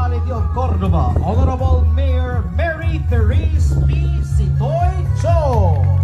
Municipality of Cordova, Honorable Mayor Mary Therese P. Sitoy Cho.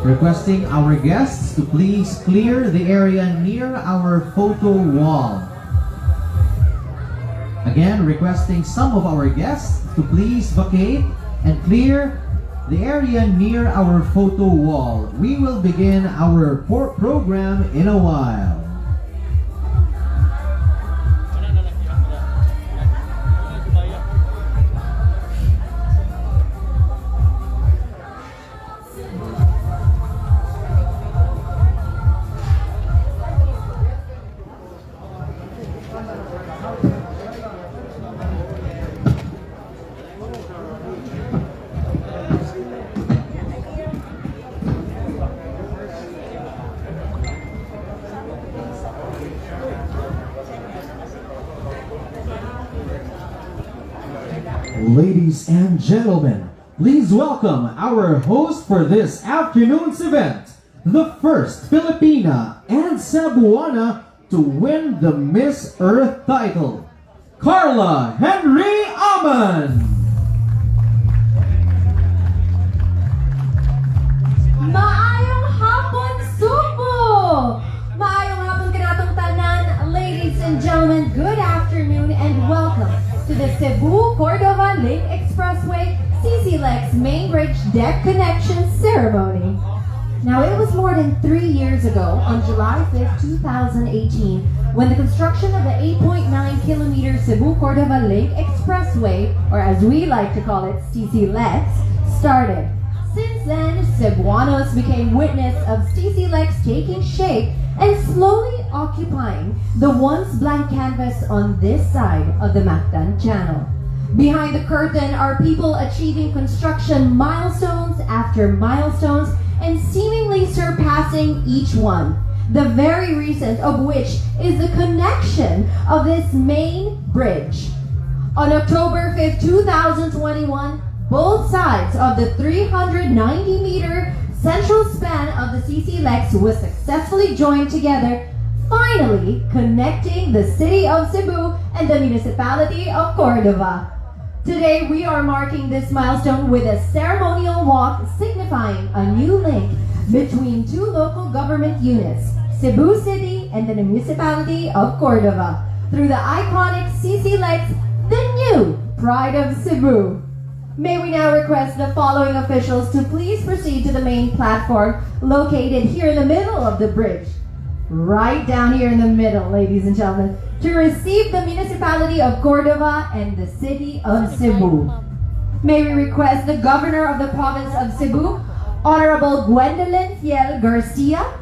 requesting our guests to please clear the area near our photo wall. Again, requesting some of our guests to please vacate and clear the area near our photo wall. We will begin our program in a while. Ladies and gentlemen, please welcome our host for this afternoon's event, the first Filipina and Cebuana to win the Miss Earth title, Carla Henry Aman. Maayong hapon, Cebu! Maayong hapon kanatong tanan, ladies and gentlemen, good afternoon and welcome to the Cebu-Cordova Link Expressway CC-Lex Main Bridge Deck Connection Ceremony. Now, it was more than 3 years ago, on July 5th, 2018, when the construction of the 8.9-kilometer Cebu-Cordova Link Expressway, or as we like to call it, CC-Lex, started. Since then, Cebuanos became witness of CC-Lex taking shape and slowly occupying the once blank canvas on this side of the Mactan Channel. Behind the curtain are people achieving construction milestones after milestones and seemingly surpassing each one, the very recent of which is the connection of this main bridge. On October 5th, 2021, both sides of the 390-meter central span of the CC-Lex was successfully joined together, finally connecting the city of Cebu and the municipality of Cordova. Today, we are marking this milestone with a ceremonial walk signifying a new link between two local government units, Cebu City and the municipality of Cordova, through the iconic CC-Lex, the new pride of Cebu. May we now request the following officials to please proceed to the main platform located here in the middle of the bridge. Right down here in the middle, ladies and gentlemen, to receive the municipality of Cordova and the city of Cebu. May we request the governor of the province of Cebu, Honorable Gwendolyn Fiel Garcia,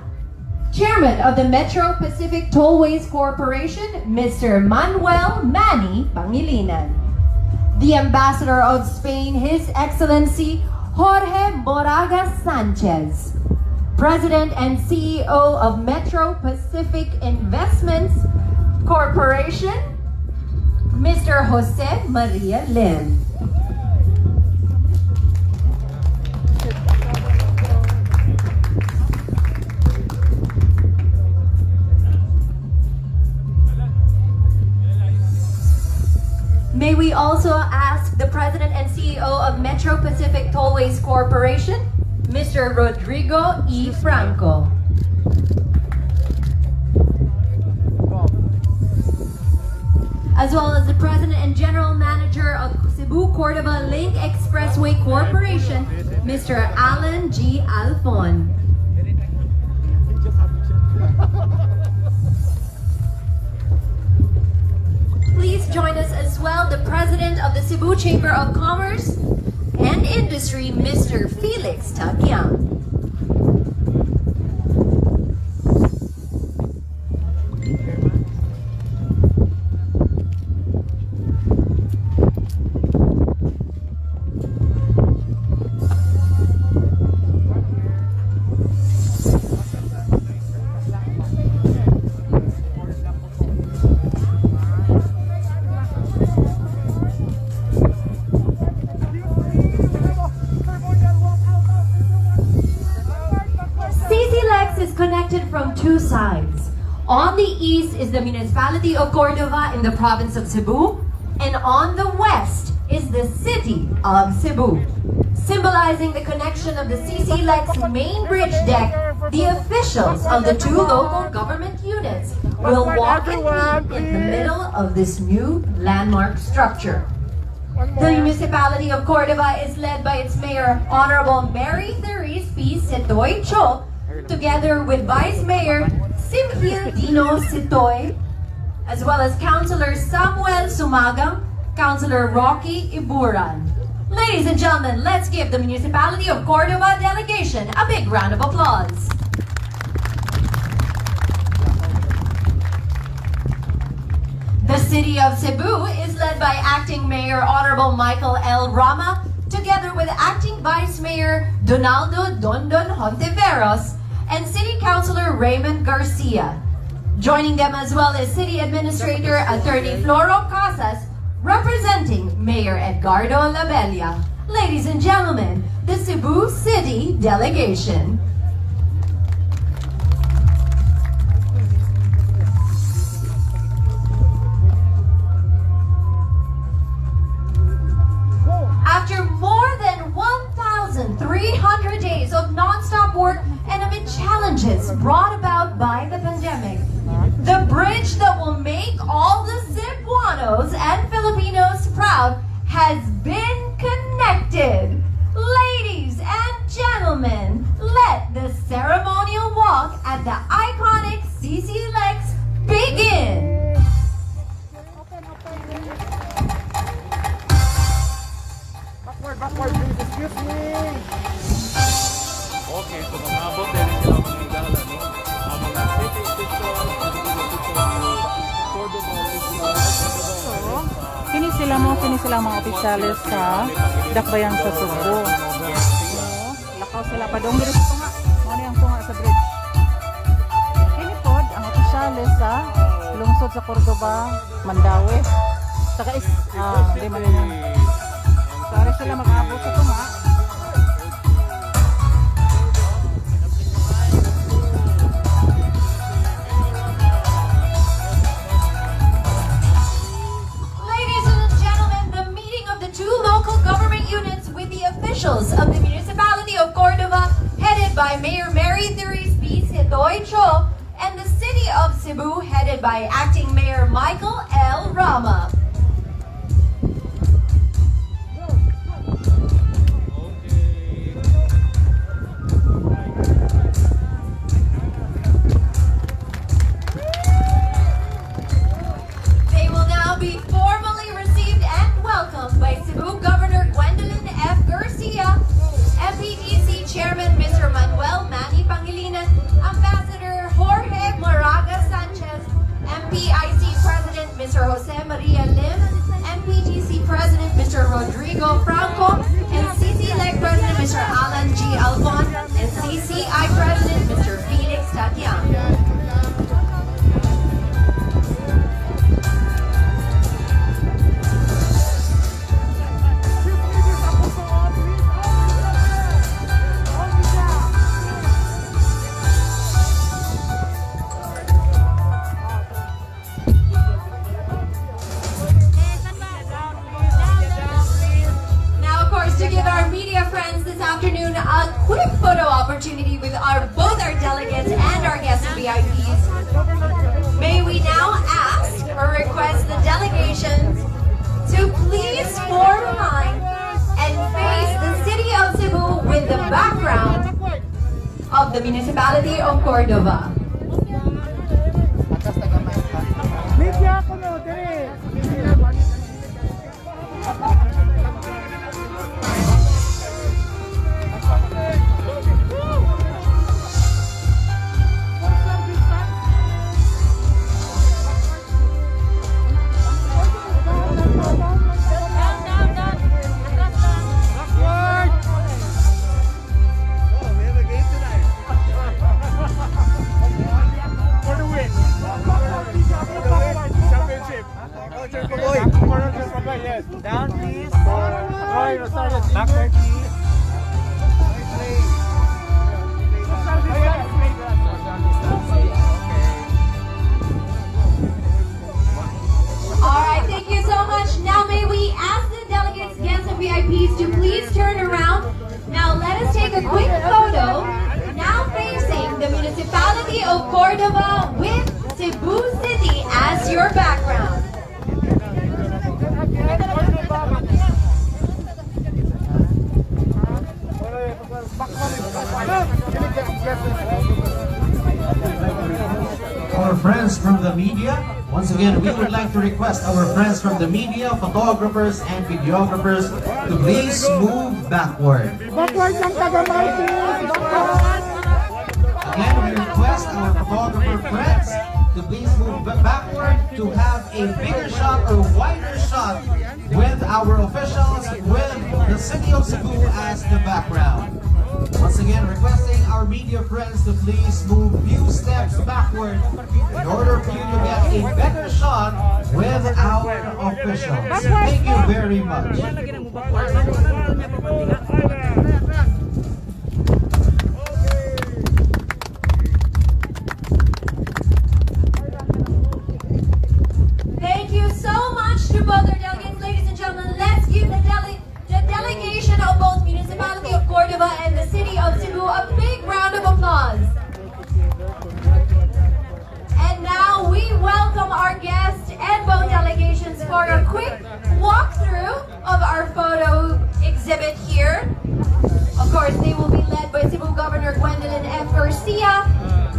Chairman of the Metro Pacific Tollways Corporation, Mr. Manuel Manny Pangilinan, the Ambassador of Spain, His Excellency Jorge Moraga Sanchez, President and CEO of Metro Pacific Investments Corporation, Mr. Jose Maria Lim. May we also ask the President and CEO of Metro Pacific Tollways Corporation, Mr. Rodrigo E. Franco. As well as the President and General Manager of Cebu-Cordova Link Expressway Corporation, Mr. Alan G. Alfon. Please join us as well, the President of the Cebu Chamber of Commerce and Industry, Mr. Felix Tagyang. Is connected from two sides. On the east is the municipality of Cordova in the province of Cebu, and on the west is the city of Cebu. Symbolizing the connection of the CC Lex main bridge deck, the officials of the two local government units will walk and meet in the middle of this new landmark structure. The municipality of Cordova is led by its mayor, Honorable Mary Therese P. Sitoy Cho, together with Vice Mayor Simhil Dino Sitoy, as well as Councilor Samuel Sumagang, Councilor Rocky Iburan. Ladies and gentlemen, let's give the municipality of Cordova delegation a big round of applause. The city of Cebu is led by Acting Mayor Honorable Michael L. Rama, together with Acting Vice Mayor Donaldo Dondon Hontiveros and City Councilor Raymond Garcia. Joining them as well is City Administrator Attorney Floro Casas, representing Mayor Edgardo Labella. Ladies and gentlemen, the Cebu City Delegation. After more than 1,300 days of non-stop work and amid challenges brought about by the pandemic, the bridge that will make all the Cebuanos and Filipinos proud has been connected. Ladies and gentlemen, let the ceremonial walk at the iconic CC Lex begin. Backward, please. Excuse me. Okay, so mabot din sila ang higala, no? Ang mga city officials, kini sila mga opisyalis sa dakbayan sa Cebu. Lakaw sila pa dong dito sa tunga. Ano yung tunga sa bridge? Kini pod ang opisyalis sa lungsod sa Cordova, Mandaue. Saka di man yun. Sorry sila mag-abot sa tunga. Officials of the municipality of Cordova, headed by Mayor Mary Therese P. Sitoy Cho, and the city of Cebu, headed by Acting Mayor Michael L. Rama. They will now be formally received and welcomed by Cebu Governor Gwendolyn F. Garcia, MPDC Chairman Mr. Manuel Manny Pangilinan, Ambassador Jorge Moraga Sanchez, MPIC President Mr. Jose Maria Lim, MPGC President Mr. Rodrigo Franco, and CC-LEC President Mr. Alan G. Alfon, and CCI President Mr. Felix Tatian. A quick photo opportunity with both our delegates and our guest VIPs. May we now ask or request the delegations to please form a line and face the city of Cebu with the background of the municipality of Cordova. Down, please. Backward, please. Alright, thank you so much. Now may we ask the delegates, guests, and VIPs to please turn around a quick photo now facing the municipality of Cordova with Cebu City as your background. Our friends from the media, once again, we would like to request our friends from the media, photographers and videographers to please move backward. Again, we request our photographer friends to please move backward to have a bigger shot or wider shot with our officials, with the city of Cebu as the background. Once again, requesting our media friends to please move few steps backward in order for you to get a better shot with our officials. Thank you very much. Thank you so much to both our delegates, ladies and gentlemen. Let's give the delegation of both municipality of Cordova and the city of Cebu a big round of applause. And now we welcome our guests and both delegations for a quick walkthrough of our photo exhibit here. Of course, they will be led by Cebu Governor Gwendolyn F. Garcia,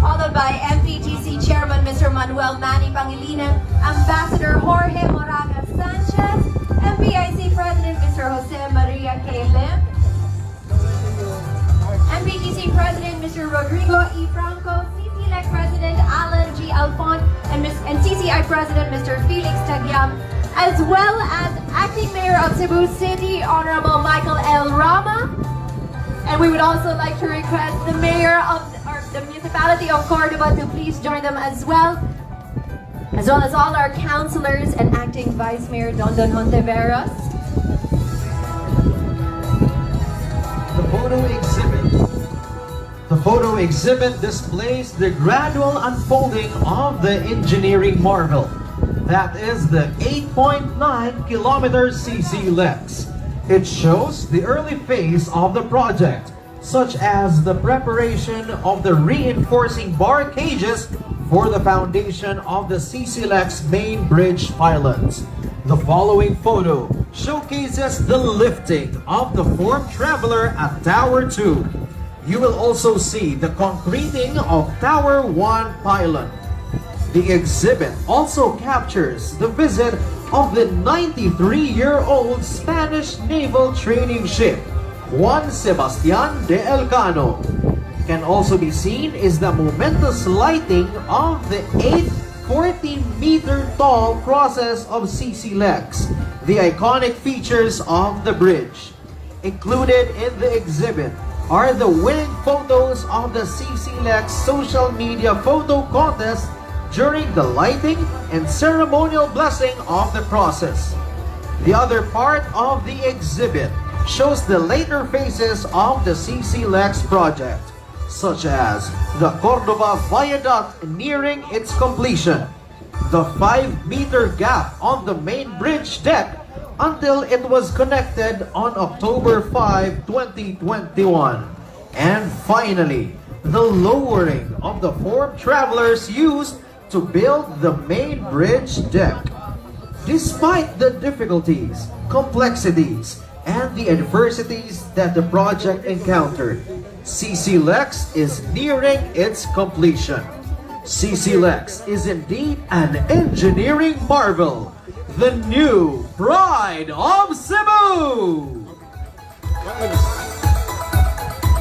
followed by MPTC Chairman Mr. Manuel Manny Pangilinan, Ambassador Jorge Moraga Sanchez, MPIC President Mr. Jose Maria K. Lim, MPTC President Mr. Rodrigo E. Franco, CCLEC President Alan G. Alfon, and CCI President Mr. Felix Tagyam, as well as Acting Mayor of Cebu City, Honorable Michael L. Rama. And we would also like to request the Mayor of the municipality of Cordova to please join them as well as all our councilors and Acting Vice Mayor Dondon Hontiveros. The photo exhibit displays the gradual unfolding of the engineering marvel. That is the 8.9 kilometer CC Lex. It shows the early phase of the project, such as the preparation of the reinforcing bar cages for the foundation of the CCLEX main bridge pylons. The following photo showcases the lifting of the form traveler at Tower 2. You will also see the concreting of Tower 1 pylon. The exhibit also captures the visit of the 93-year-old Spanish naval training ship, Juan Sebastián de Elcano. Can also be seen is the momentous lighting of the 840-meter tall process of CCLEX, the iconic features of the bridge. Included in the exhibit are the winning photos of the CCLEX social media photo contest during the lighting and ceremonial blessing of the process. The other part of the exhibit shows the later phases of the CCLEX project, such as the Cordova Viaduct nearing its completion, the 5-meter gap on the main bridge deck until it was connected on October 5, 2021, and finally, the lowering of the form travelers used to build the main bridge deck. Despite the difficulties, complexities, and the adversities that the project encountered, CCLEX is nearing its completion. CCLEX is indeed an engineering marvel, the new pride of Cebu!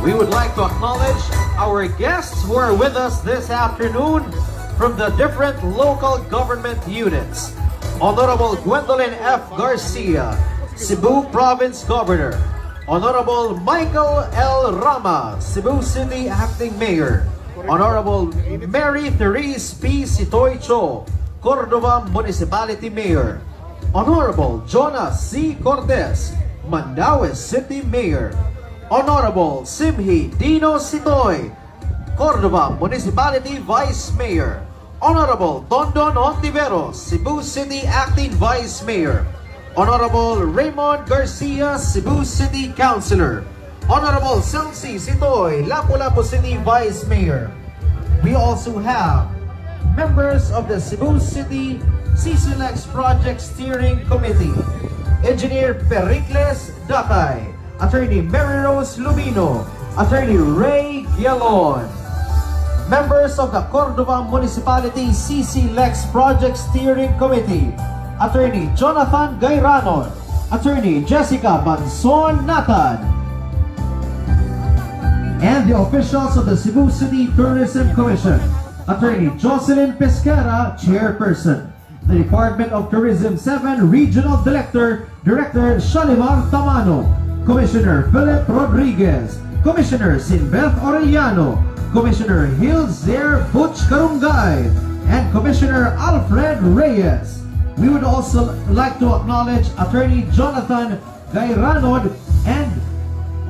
We would like to acknowledge our guests who are with us this afternoon from the different local government units. Honorable Gwendolyn F. Garcia, Cebu Province Governor. Honorable Michael L. Rama, Cebu City Acting Mayor. Honorable Mary Therese P. Sitoy Cho, Cordova Municipality Mayor. Honorable Jonas C. Cortez, Mandaue City Mayor. Honorable Simhi Dino Sitoy, Cordova Municipality Vice Mayor. Honorable Dondon Hontiveros, Cebu City Acting Vice Mayor. Honorable Raymond Garcia, Cebu City Councilor. Honorable Celsi Sitoy, Lapu-Lapu City Vice Mayor. We also have members of the Cebu City CCLEX Project Steering Committee, Engineer Pericles Dakay, Attorney Mary Rose Lubino, Attorney Ray Gialon, members of the Cordova Municipality CCLEX Project Steering Committee, Attorney Jonathan Gairanon, Attorney Jessica Banson Nathan, and the officials of the Cebu City Tourism Commission, Attorney Jocelyn Pesquera, Chairperson, the Department of Tourism 7 Regional Director Shalimar Tamano, Commissioner Philip Rodriguez, Commissioner Sinbeth Orellano, Commissioner Hilzer Butch Karungay, and Commissioner Alfred Reyes. We would also like to acknowledge Attorney Jonathan Gairanod and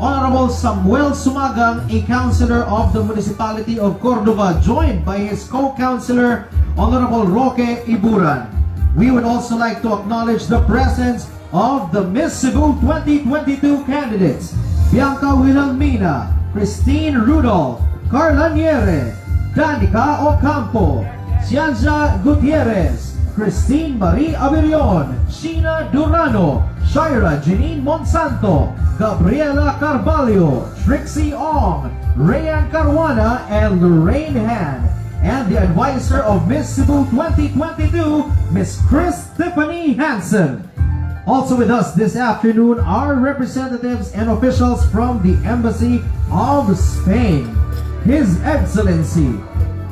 Honorable Samuel Sumagang, a councilor of the Municipality of Cordova, joined by his co-councilor, Honorable Roque Iburan. We would also like to acknowledge the presence of the Miss Cebu 2022 candidates, Bianca Wilhelmina, Christine Rudolph, Carla Niere, Danica Ocampo, Cianza Gutierrez, Christine Marie Averion, Sheena Durano, Shira Janine Monsanto, Gabriela Carvalho, Trixie Ong, Rayan Caruana, and Lorraine Han. And the advisor of Miss Cebu 2022, Miss Chris Tiffany Hansen. Also with us this afternoon are representatives and officials from the Embassy of Spain. His Excellency,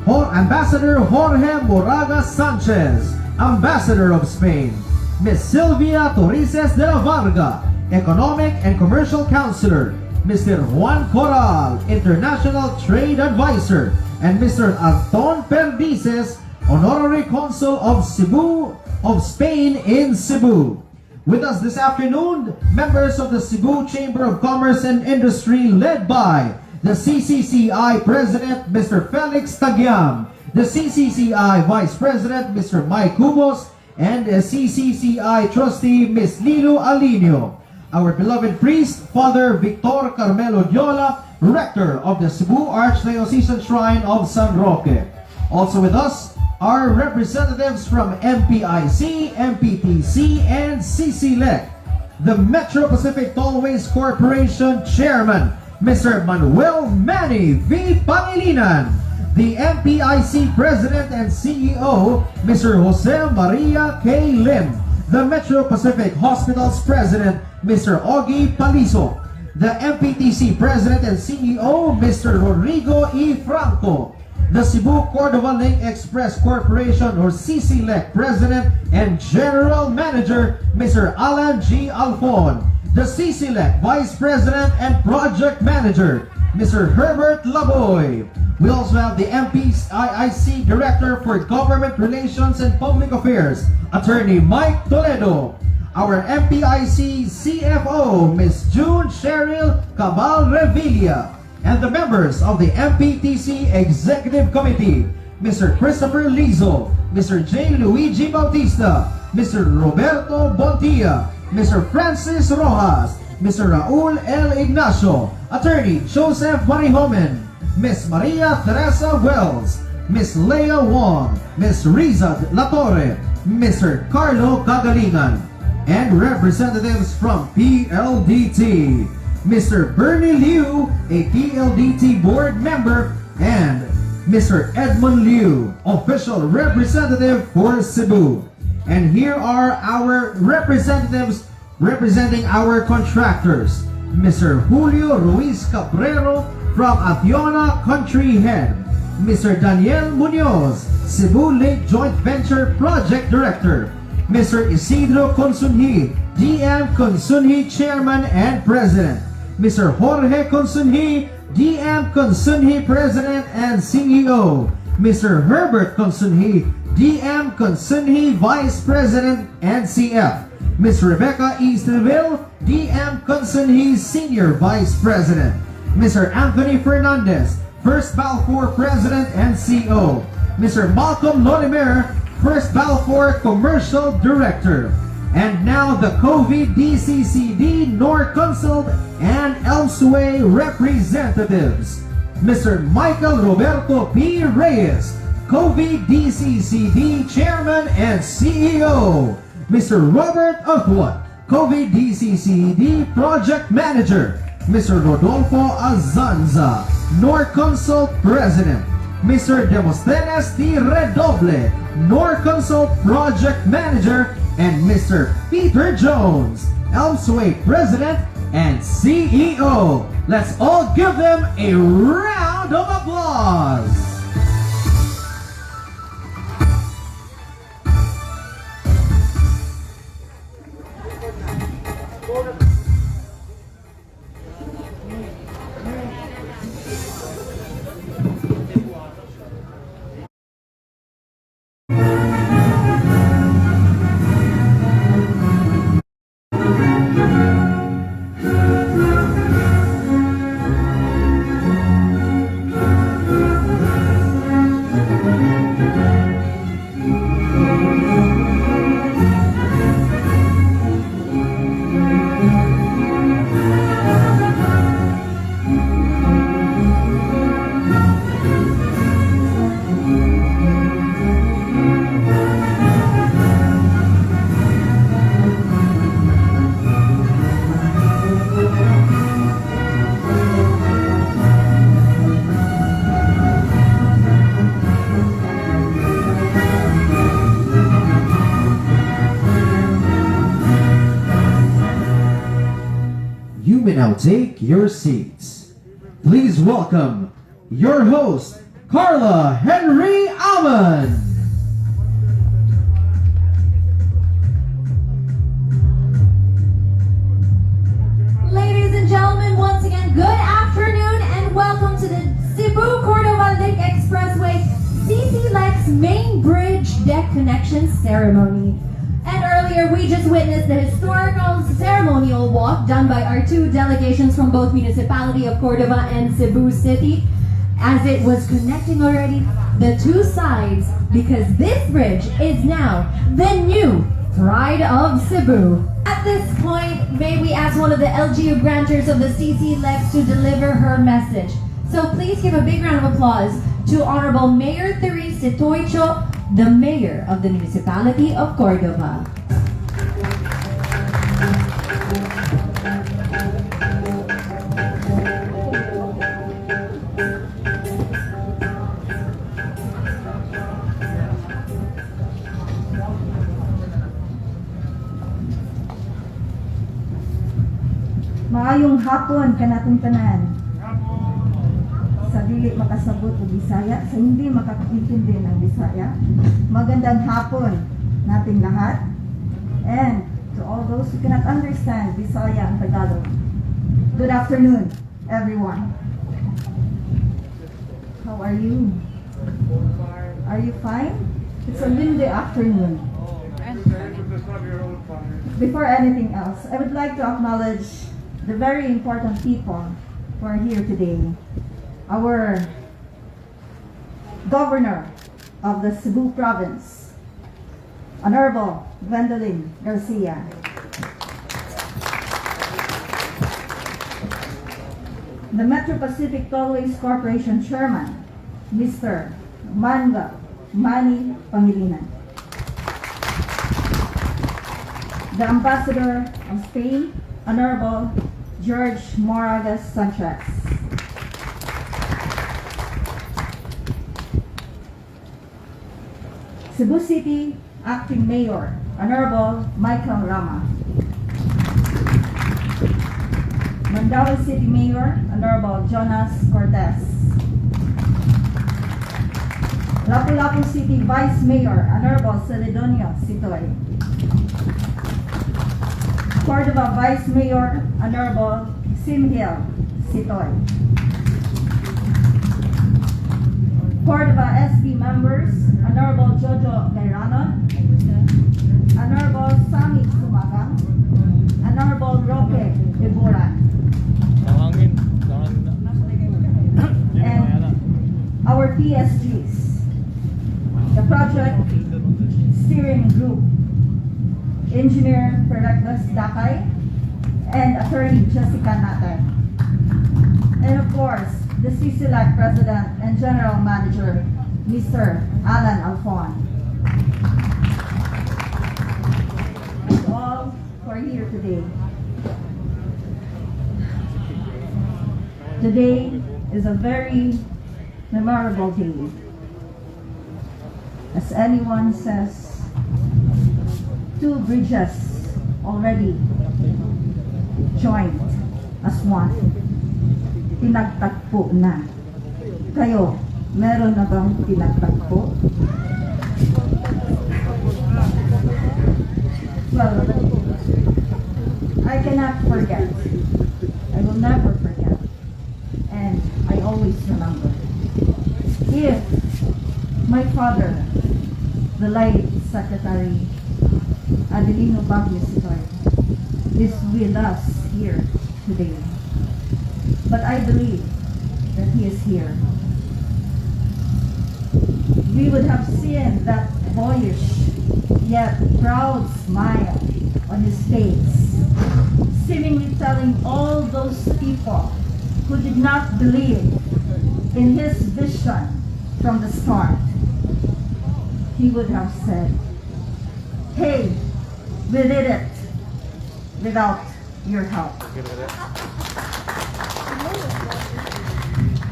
Ambassador Jorge Moraga Sanchez, Ambassador of Spain. Miss Silvia Torrices de la Varga, Economic and Commercial Counselor. Mr. Juan Coral, International Trade Advisor. And Mr. Anton Perdices, Honorary Consul of Spain in Cebu. With us this afternoon, members of the Cebu Chamber of Commerce and Industry led by the CCCI President, Mr. Felix Tagyam, the CCCI Vice President, Mr. Mike Cubos, and the CCCI Trustee, Ms. Lilo Alinio. Our beloved priest, Father Victor Carmelo Diola, Rector of the Cebu Archdiocesan Shrine of San Roque. Also with us are representatives from MPIC, MPTC, and CCLEC. The Metro Pacific Tollways Corporation Chairman, Mr. Manuel Manny V. Pangilinan. The MPIC President and CEO, Mr. Jose Maria K. Lim. The Metro Pacific Hospitals President, Mr. Ogie Paliso. The MPTC President and CEO, Mr. Rodrigo E. Franco. The Cebu Cordova Link Express Corporation or CCLEC President and General Manager, Mr. Alan G. Alfon. The CCLEC Vice President and Project Manager, Mr. Herbert Laboy. We also have the MPIC Director for Government Relations and Public Affairs, Attorney Mike Toledo. Our MPIC CFO, Ms. June Cheryl Cabal Revilla. And the members of the MPTC Executive Committee, Mr. Christopher Lizo, Mr. J. Luigi Bautista, Mr. Roberto Bontia, Mr. Francis Rojas, Mr. Raul L. Ignacio, Attorney Joseph Marihomen, Ms. Maria Teresa Wells, Ms. Leah Wong, Ms. Rizad Latorre, Mr. Carlo Cagalingan, and representatives from PLDT, Mr. Bernie Liu, a PLDT board member, and Mr. Edmund Liu, official representative for Cebu. And here are our representatives representing our contractors. Mr. Julio Ruiz Cabrero from Ationa Country Head. Mr. Daniel Munoz, Cebu Link Joint Venture Project Director. Mr. Isidro Consunhi, DM Consunhi Chairman and President. Mr. Jorge Consunhi, DM Consunhi President and CEO. Mr. Herbert Consunhi, DM Consunhi Vice President and CF. Ms. Rebecca Easterville, DM Consunhi Senior Vice President. Mr. Anthony Fernandez, First Balfour President and CO. Mr. Malcolm Lorimer, First Balfour Commercial Director. And now the COVID DCCD, Nor Consult, and Elseway representatives. Mr. Michael Roberto P. Reyes, COVID DCCD Chairman and CEO. Mr. Robert Othwat, COVID DCCD Project Manager. Mr. Rodolfo Azanza, Nor Consult President. Mr. Demosthenes T. Redoble, Nor Consult Project Manager. And Mr. Peter Jones, Elseway President and CEO. Let's all give them a round of applause. You may now take your seats. Please welcome your host, Carla Henry Alman. Ladies and gentlemen, once again, good afternoon and welcome to the Cebu Cordova Link Expressway CC Lex Main Bridge Deck Connection Ceremony. And earlier, we just witnessed the historical ceremonial walk done by our two delegations from both municipality of Cordova and Cebu City, as it was connecting already the two sides, because this bridge is now the new pride of Cebu. At this point, may we ask one of the LGU grantors of the CC Lex to deliver her message. So please give a big round of applause to Honorable Mayor Therese Sitoicho, the Mayor of the Municipality of Cordova. Maayong hapon kanatong tanan. Sa dili makasabot og Bisaya, sa hindi makakaintindi ng Bisaya, magandang hapon nating lahat. And to all those who cannot understand Bisaya and Tagalog, good afternoon, everyone. How are you? Are you fine? It's a windy afternoon. Before anything else, I would like to acknowledge the very important people who are here today. Our Governor of the Cebu Province, Honorable Gwendolyn Garcia. The Metro Pacific Tollways Corporation Chairman, Mr. Manga Manny Pangilinan. The Ambassador of Spain, Honorable George Moragas Sanchez. Cebu City Acting Mayor, Honorable Michael Rama. Mandaue City Mayor, Honorable Jonas Cortez. Lapu-Lapu City Vice Mayor, Honorable Celedonio Sitoy. Cordova Vice Mayor, Honorable Simhiel Sitoy. Cordova SB members, Honorable Jojo Gairanon, Honorable Sami Sumaga, Honorable Roque Iburan, and our PSGs. The project steering group Engineer Perrectus Dakay, and Attorney Jessica Nate. And of course, the CCLAC President and General Manager, Mr. Alan Alfon. And all who are here today. Today is a very memorable day. As anyone says, 2 bridges already joined as one. Pinagtagpo na. Kayo, meron na bang pinagtagpo? Well, I cannot forget. I will never forget. And I always remember. If my father, the late Secretary Adelino Baguio Sitoy, is with us here today. But I believe that he is here. We would have seen that boyish yet proud smile on his face, seemingly telling all those people who did not believe in his vision from the start. He would have said, "Hey, we did it without your help."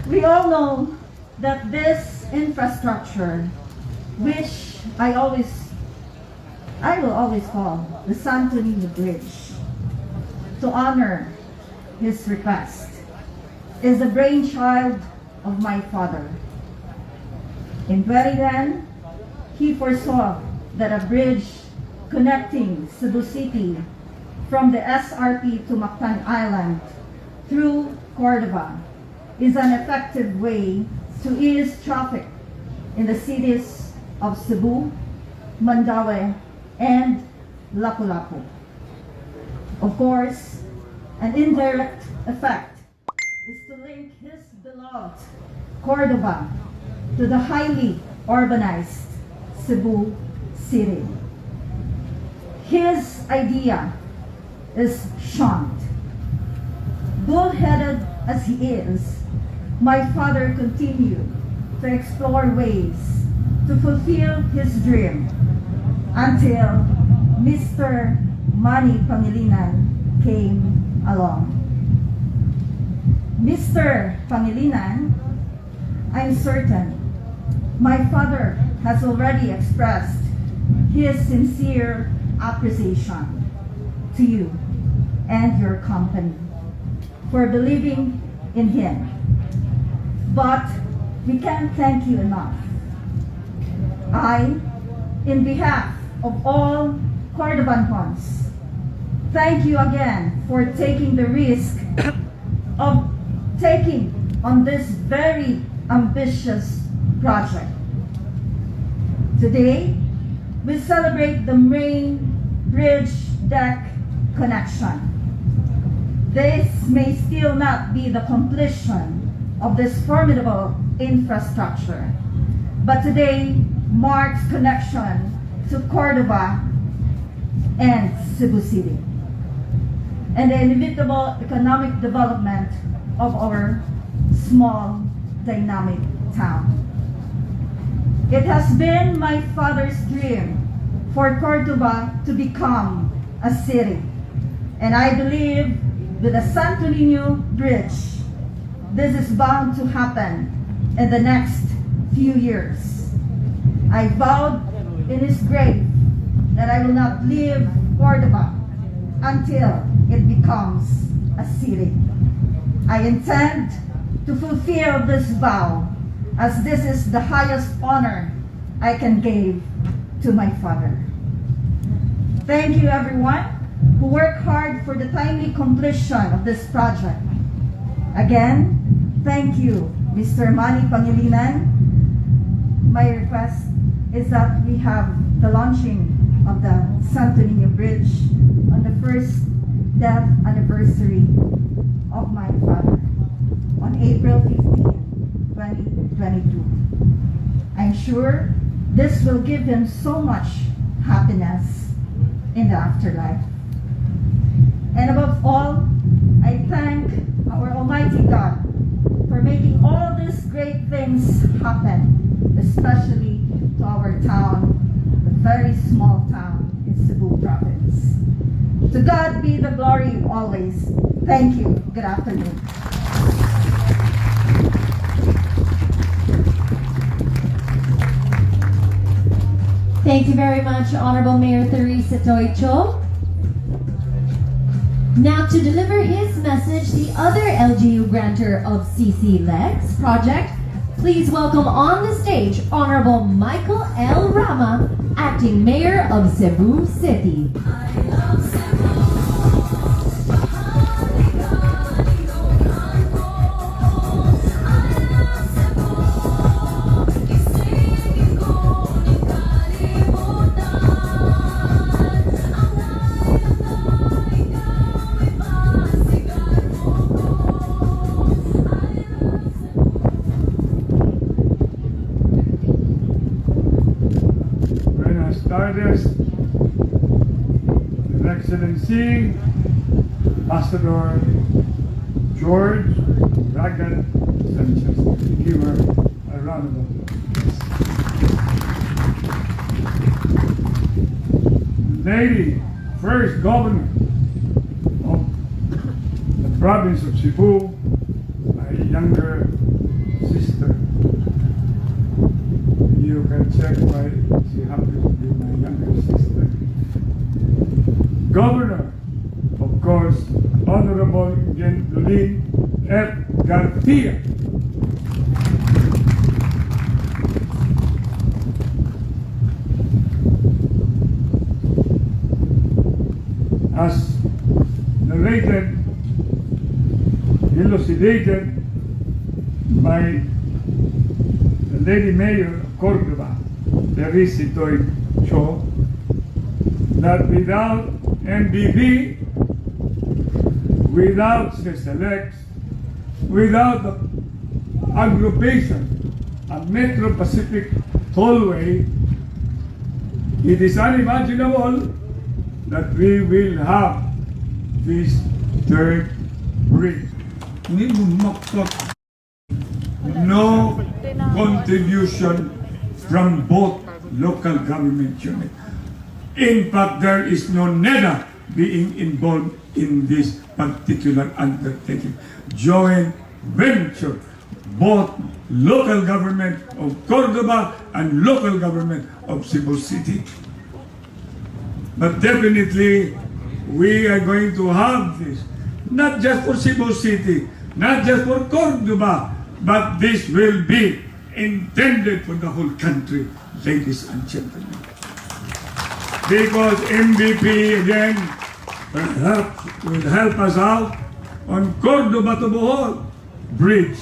We all know that this infrastructure, which I will always call the Santo Niño Bridge, to honor his request, is the brainchild of my father. In 2010, he foresaw that a bridge connecting Cebu City from the SRP to Mactan Island through Cordova is an effective way to ease traffic in the cities of Cebu, Mandaue, and Lapu-Lapu. Of course, an indirect effect is to link his beloved Cordova to the highly urbanized Cebu City. His idea is shunned. Bullheaded as he is, my father continued to explore ways to fulfill his dream until Mr. Manny Pangilinan came along. Mr. Pangilinan, I'm certain my father has already expressed his sincere appreciation to you and your company for believing in him. But we can't thank you enough. I, in behalf of all Cordovans, thank you again for taking the risk of taking on this very ambitious project. Today, we celebrate the main bridge deck connection. This may still not be the completion of this formidable infrastructure, but today marks connection to Cordova and Cebu City, and the inevitable economic development of our small, dynamic town. It has been my father's dream for Cordova to become a city, and I believe with the Santo Niño Bridge, this is bound to happen in the next few years. I vowed in his grave that I will not leave Cordova until it becomes a city. I intend to fulfill this vow, as this is the highest honor I can give to my father. Thank you everyone who worked hard for the timely completion of this project. Again, thank you, Mr. Manny Pangilinan. My request is that we have the launching of the Santo Niño Bridge on the first death anniversary of my father on April 15, 2022. I'm sure this will give him so much happiness in the afterlife. And above all, I thank our Almighty God for making all these great things happen, especially to our town, a very small town in Cebu province. To God be the glory always. Thank you. Good afternoon. Thank you very much, Honorable Mayor Teresa Toicho. Now to deliver his message, the other LGU grantor of CC Lex project, please welcome on the stage Honorable Michael L. Rama, Acting Mayor of Cebu City. Buenas tardes, His Excellency, Ambassador George Ragan Sanchez. Give her a round of applause. Lady, first governor of the province of Cebu, my younger sister. You can check why she happens to be my younger sister. Governor, of course, Honorable Gentolin F. Garcia. As narrated, elucidated by the Lady Mayor of Córdoba, Teresa Toicho, that without MBB, without CSLX, without the aggravation of Metro Pacific Tollway, it is unimaginable that we will have this third bridge. No contribution from both local government units. In fact, there is no NEDA being involved in this particular undertaking. Joint venture, both local government of Córdoba and local government of Cebu City. But definitely, we are going to have this, not just for Cebu City, not just for Córdoba, but this will be intended for the whole country, ladies and gentlemen. Because MVP again perhaps will help us out on Córdoba to Bohol bridge.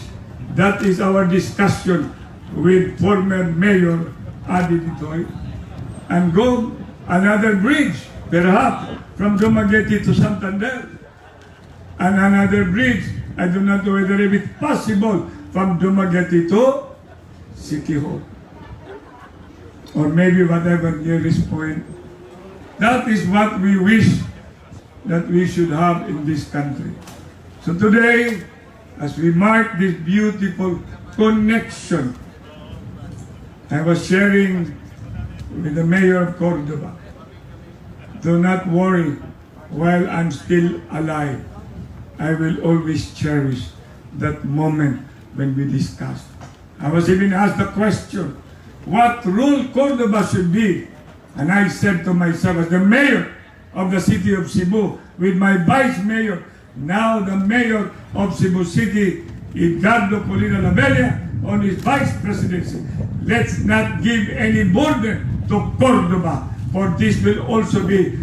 That is our discussion with former Mayor Adi Ditoy. And go another bridge, perhaps from Dumaguete to Santander. And another bridge, I do not know whether it is possible, from Dumaguete to City Hall. Or maybe whatever nearest point. That is what we wish that we should have in this country. So today, as we mark this beautiful connection, I was sharing with the Mayor of Córdoba, do not worry, while I'm still alive, I will always cherish that moment when we discussed. I was even asked the question, what role Córdoba should be? And I said to myself, as the mayor of the city of Cebu, with my vice mayor, now the mayor of Cebu City, Edgardo Polina Labella, on his vice presidency, let's not give any burden to Córdoba, for this will also be.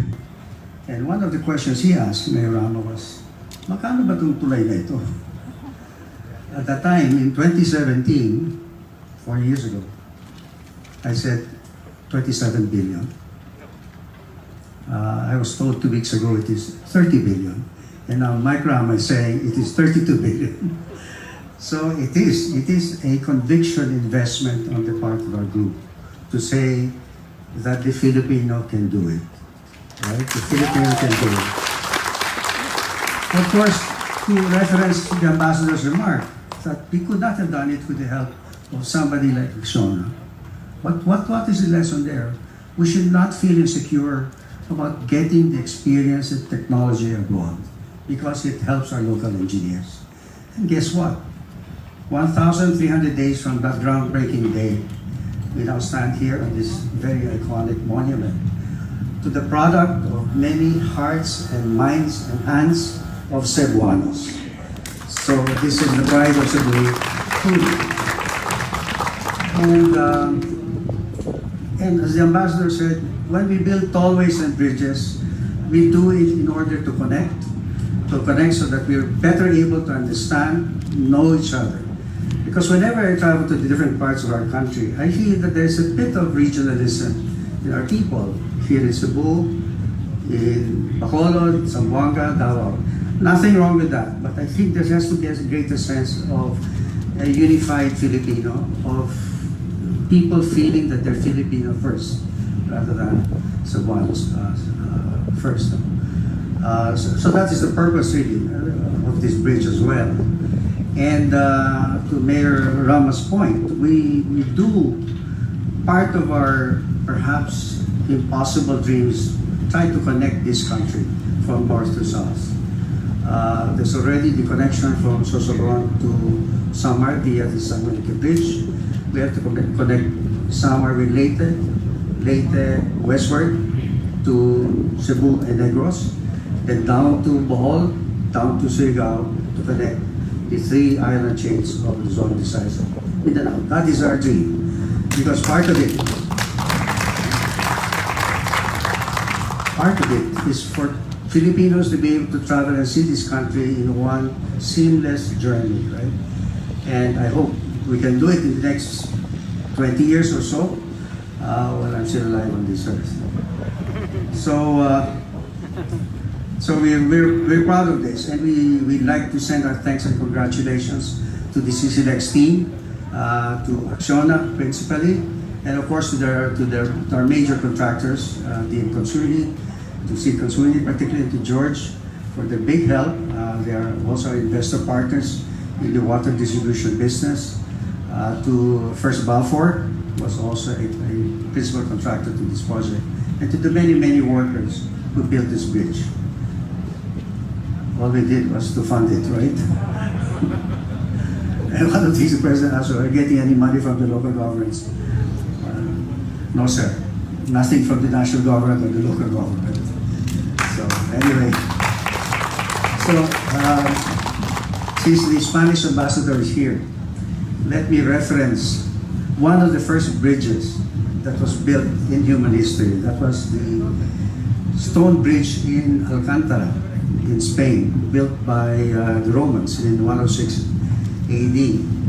And one of the questions he asked, Mayor Rama, was, magkano ba itong tulay na ito? At that time, in 2017, 4 years ago, I said 27 billion. I was told 2 weeks ago it is 30 billion. And now Mike Rama is saying it is 32 billion. So it is a conviction investment on the part of our group to say that the Filipino can do it. right? The Filipinos can do it. Of course, to reference the ambassador's remark, that we could not have done it with the help of somebody like Shona. What is the lesson there? We should not feel insecure about getting the experience and technology abroad because it helps our local engineers. And guess what? 1,300 days from that groundbreaking day, we now stand here on this very iconic monument to the product of many hearts and minds and hands of Cebuanos. So this is the pride of Cebu. And as the ambassador said, when we build tollways and bridges, we do it in order to connect so that we're better able to understand, know each other. Because whenever I travel to the different parts of our country, I feel that there's a bit of regionalism in our people. Here in Cebu, in Bacolod, Zamboanga, Davao. Nothing wrong with that, but I think there has to be a greater sense of a unified Filipino, of people feeling that they're Filipino first, rather than Cebuanos first. So that is the purpose really of this bridge as well. And to Mayor Rama's point, we do part of our perhaps impossible dreams, try to connect this country from north to south. There's already the connection from Sorsogon to Samar via the San Juanique Bridge. We have to connect Samar with Leyte westward to Cebu and Negros, then down to Bohol, down to Surigao to connect the three island chains of Luzon, Visayas, and Mindanao. That is our dream, because part of it is for Filipinos to be able to travel and see this country in one seamless journey, right? And I hope we can do it in the next 20 years or so, while I'm still alive on this earth. So we're proud of this, and we'd like to send our thanks and congratulations to the CCDEX team, to Acciona principally, and of course to our major contractors, the Consuni, to Sid Consuni, particularly to George, for their big help. They are also our investor partners in the water distribution business. To First Balfour, was also a principal contractor to this project, and to the many workers who built this bridge. All we did was to fund it, right? And one of the things the president asked, are you getting any money from the local governments? No, sir. Nothing from the national government or the local government. So, anyway. Since the Spanish ambassador is here, let me reference one of the first bridges that was built in human history. That was the stone bridge in Alcantara in Spain, built by the Romans in 106 AD.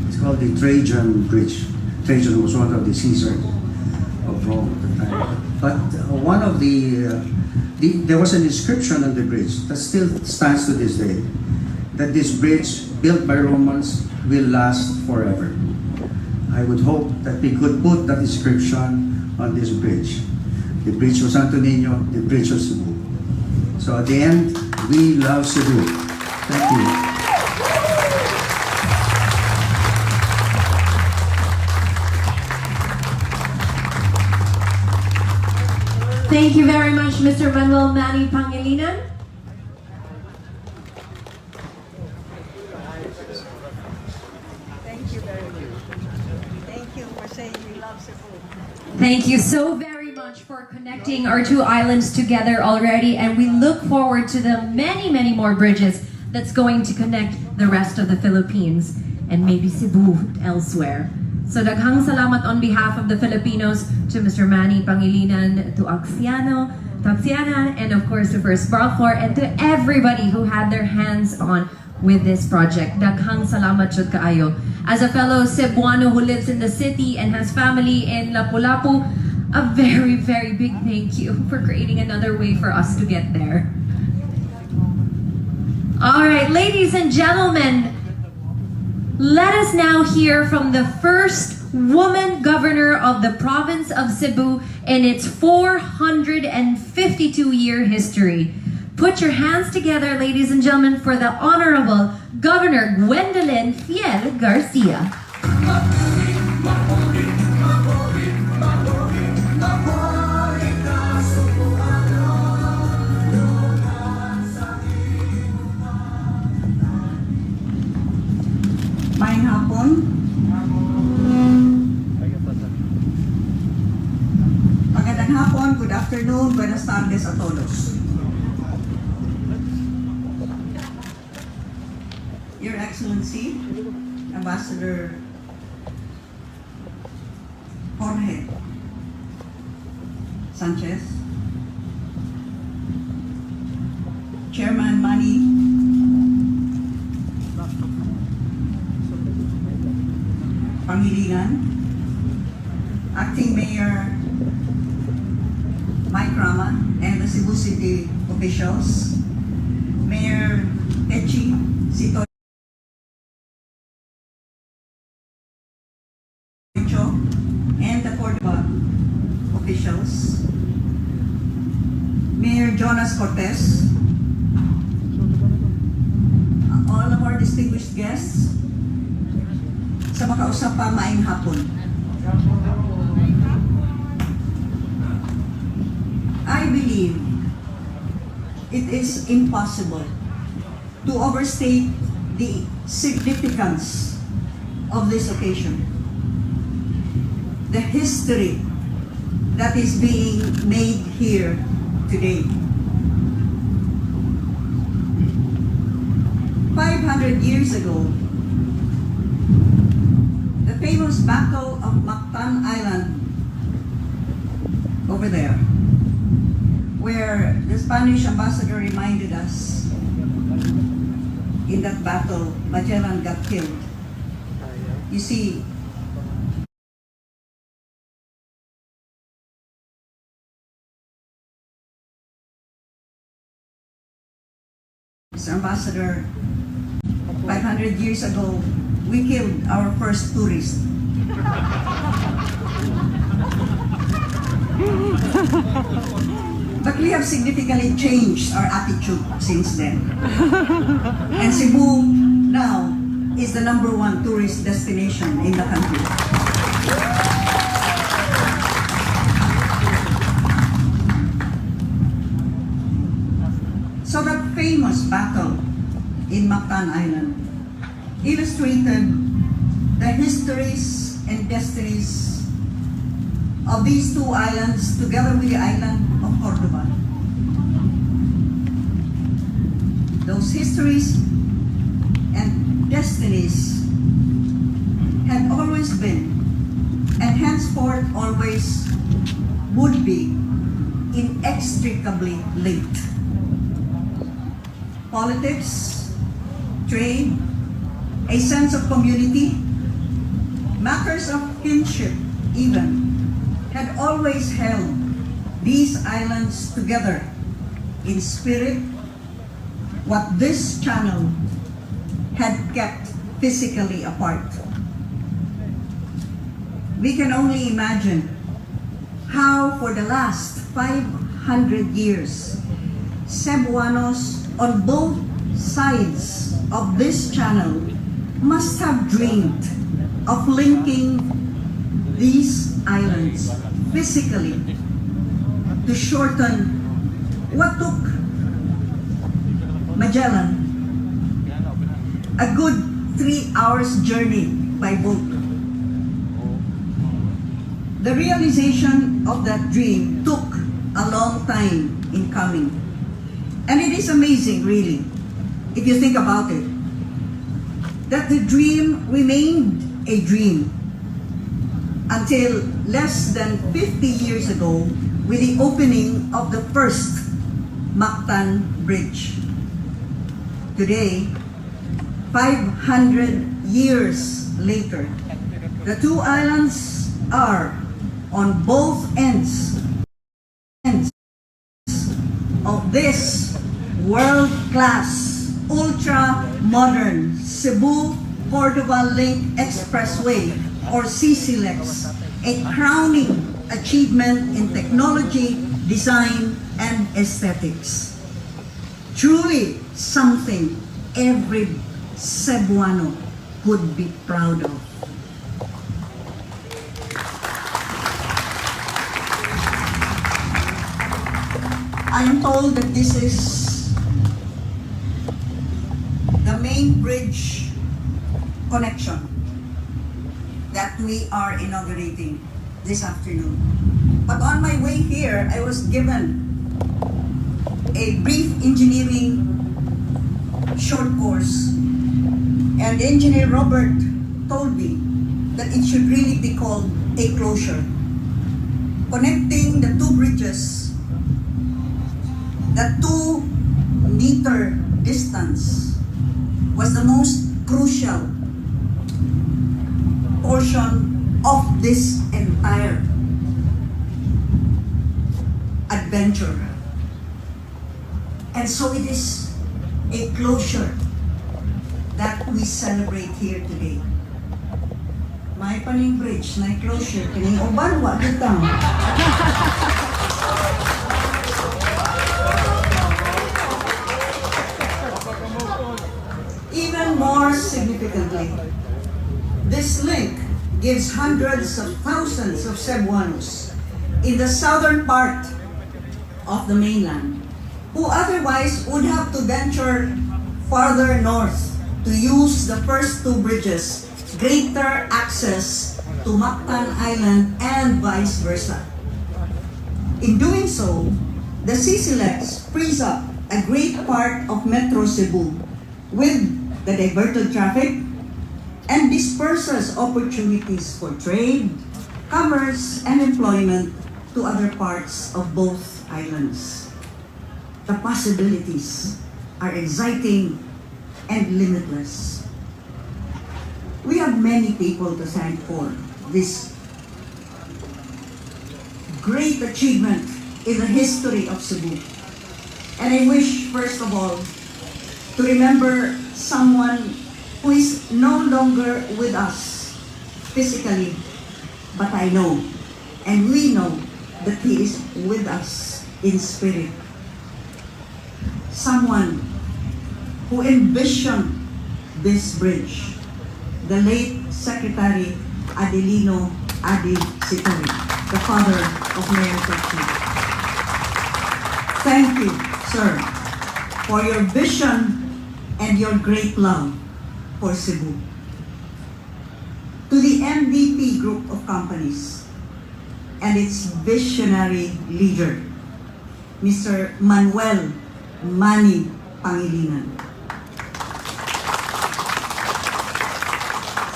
It's called the Trajan Bridge. Trajan was one of the Caesars of Rome at the time. But one of there was an inscription on the bridge that still stands to this day, that this bridge built by Romans will last forever. I would hope that we could put that inscription on this bridge. The bridge of Santo Niño, the bridge of Cebu. So at the end, we love Cebu. Thank you. Thank you very much, Mr. Manuel Manny Pangilinan. Thank you very much. Thank you for saying we love Cebu. Thank you so very much for connecting our two islands together already, and we look forward to the many more bridges that's going to connect the rest of the Philippines and maybe Cebu elsewhere. So daghang salamat on behalf of the Filipinos to Mr. Manny Pangilinan, to Acciana, and of course to First Balfour, and to everybody who had their hands on with this project. Daghang salamat jud kaayo. As a fellow Cebuano who lives in the city and has family in Lapu-Lapu, a very big thank you for creating another way for us to get there. All right, ladies and gentlemen, let us now hear from the first woman governor of the province of Cebu in its 452-year history. Put your hands together, ladies and gentlemen, for the Honorable Governor Gwendolyn Fiel Garcia. Maayong hapon. Magandang hapon, good afternoon, buenas tardes a todos. Your Excellency, Ambassador Jorge Sanchez, Chairman Manny, Pangilinan, Acting Mayor Mike Rama, and the Cebu City officials, Mayor Echi Sito, and the Cordova officials, Mayor Jonas Cortez, all of our distinguished guests, sa makausap pa, maayong hapon. I believe it is impossible to overstate the significance of this occasion. The history that is being made here today. 500 years ago, the famous Battle of Mactan Island over there, where the Spanish ambassador reminded us in that battle, Magellan got killed. You see, Mr. Ambassador, 500 years ago, we killed our first tourist. But we have significantly changed our attitude since then. And Cebu now is the #1 tourist destination in the country. So that famous battle in Mactan Island illustrated the histories and destinies of these two islands together with the island of Cordova. Those histories and destinies had always been, and henceforth always would be, inextricably linked. Politics, trade, a sense of community, matters of kinship even, had always held these islands together in spirit, what this channel had kept physically apart. We can only imagine how for the last 500 years, Cebuanos on both sides of this channel must have dreamed of linking these islands physically to shorten what took Magellan a good 3 hours journey by boat. The realization of that dream took a long time in coming. And it is amazing, really, if you think about it, that the dream remained a dream until less than 50 years ago with the opening of the first Mactan Bridge. Today, 500 years later, the two islands are on both ends of this world-class, ultra-modern Cebu-Cordova Link Expressway or CCLEX, a crowning achievement in technology, design, and aesthetics. Truly something every Cebuano could be proud of. I am told that this is the main bridge connection that we are inaugurating this afternoon. But on my way here, I was given a brief engineering short course, and Engineer Robert told me that it should really be called a closure. Connecting the two bridges, the 2-meter distance was the most crucial portion of this entire adventure. And so it is a closure that we celebrate here today. May paning bridge na closure, kining uban wa kitang. Even more significantly, this link gives hundreds of thousands of Cebuanos in the southern part of the mainland who otherwise would have to venture farther north to use the first two bridges, greater access to Mactan Island and vice versa. In doing so, the CCLEX frees up a great part of Metro Cebu with the diverted traffic and disperses opportunities for trade, commerce, and employment to other parts of both islands. The possibilities are exciting and limitless. We have many people to thank for this great achievement in the history of Cebu. And I wish, first of all, to remember someone who is no longer with us physically, but I know, and we know, that he is with us in spirit. Someone who envisioned this bridge, the late Secretary Adelino Adi Sitoy, the father of Mayor Techi. Thank you, sir, for your vision and your great love for Cebu. To the MVP group of companies and its visionary leader, Mr. Manuel Manny Pangilinan.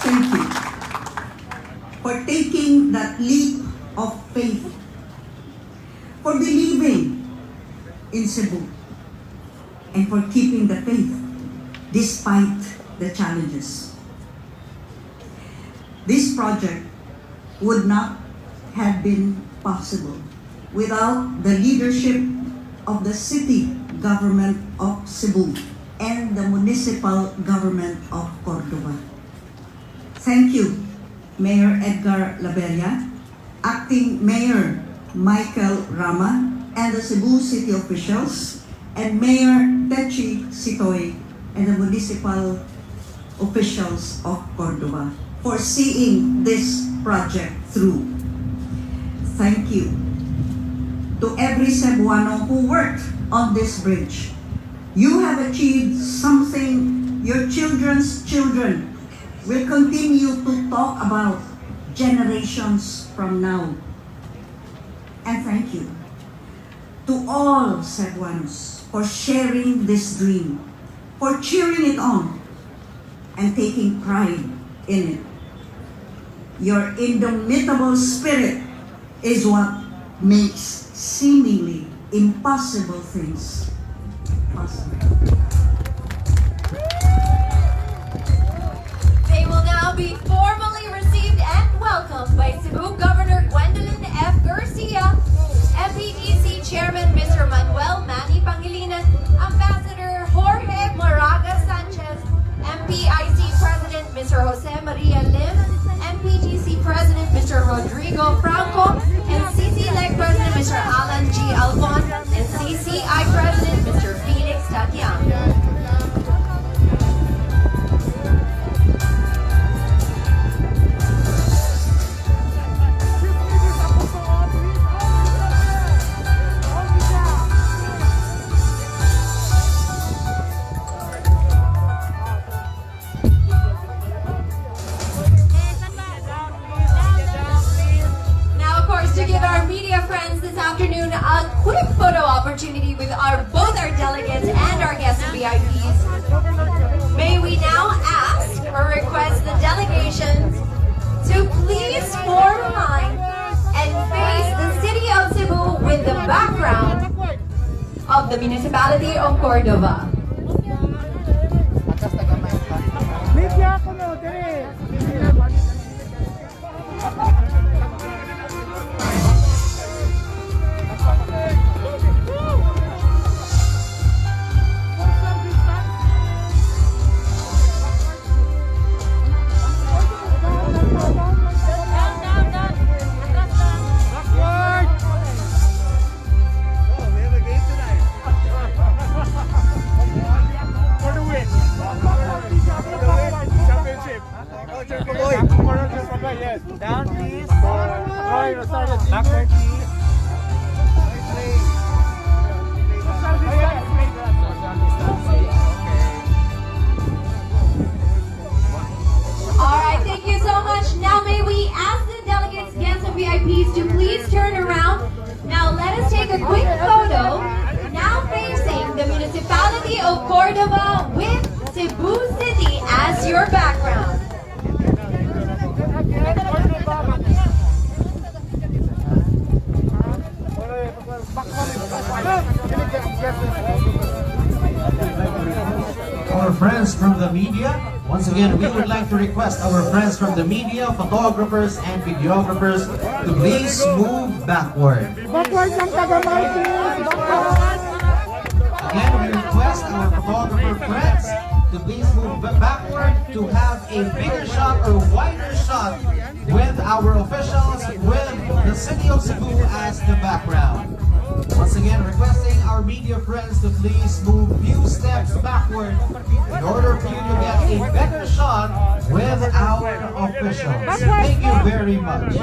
Thank you for taking that leap of faith, for believing in Cebu, and for keeping the faith despite the challenges. This project would not have been possible without the leadership of the city government of Cebu and the municipal government of Cordova. Thank you, Mayor Edgar Laberia, Acting Mayor Michael Rama, and the Cebu City officials, and Mayor Techi Sitoy, and the municipal officials of Cordova for seeing this project through. Thank you to every Cebuano who worked on this bridge. You have achieved something your children's children will continue to talk about generations from now. And thank you to all Cebuanos for sharing this dream, for cheering it on, and taking pride in it. Your indomitable spirit is what makes seemingly impossible things possible. They will now be formally received and welcomed by Cebu Governor Gwendolyn F. Garcia, MPDC Chairman Mr. Manuel Manny Pangilinan, Ambassador Jorge Moraga Sanchez, MPIC President Mr. Jose Maria Lim, MPGC President Mr. Rodrigo Franco, and CC-Elect President Mr. Alan G. Alfon, and CCI President Mr. Felix Tatiang. To give our media friends this afternoon a quick photo opportunity with both our delegates and our guest VIPs. May we now ask or request the delegations to please form a line and face the city of Cebu with the background of the municipality of Cordova. Down, please. Backward, please. Alright, thank you so much. Now may we ask the delegates, guests, and VIPs to please turn around. Now let us take a quick photo. Now facing the municipality of Cordova with Cebu City as your background. Our friends from the media, once again, we would like to request our friends from the media, photographers and videographers to please move backward. Again, we request our photographer friends to please move backward to have a bigger shot or wider shot with our officials with the city of Cebu as the background. Once again, requesting our media friends to please move few steps backward in order for you to get a better shot with our officials. Thank you very much.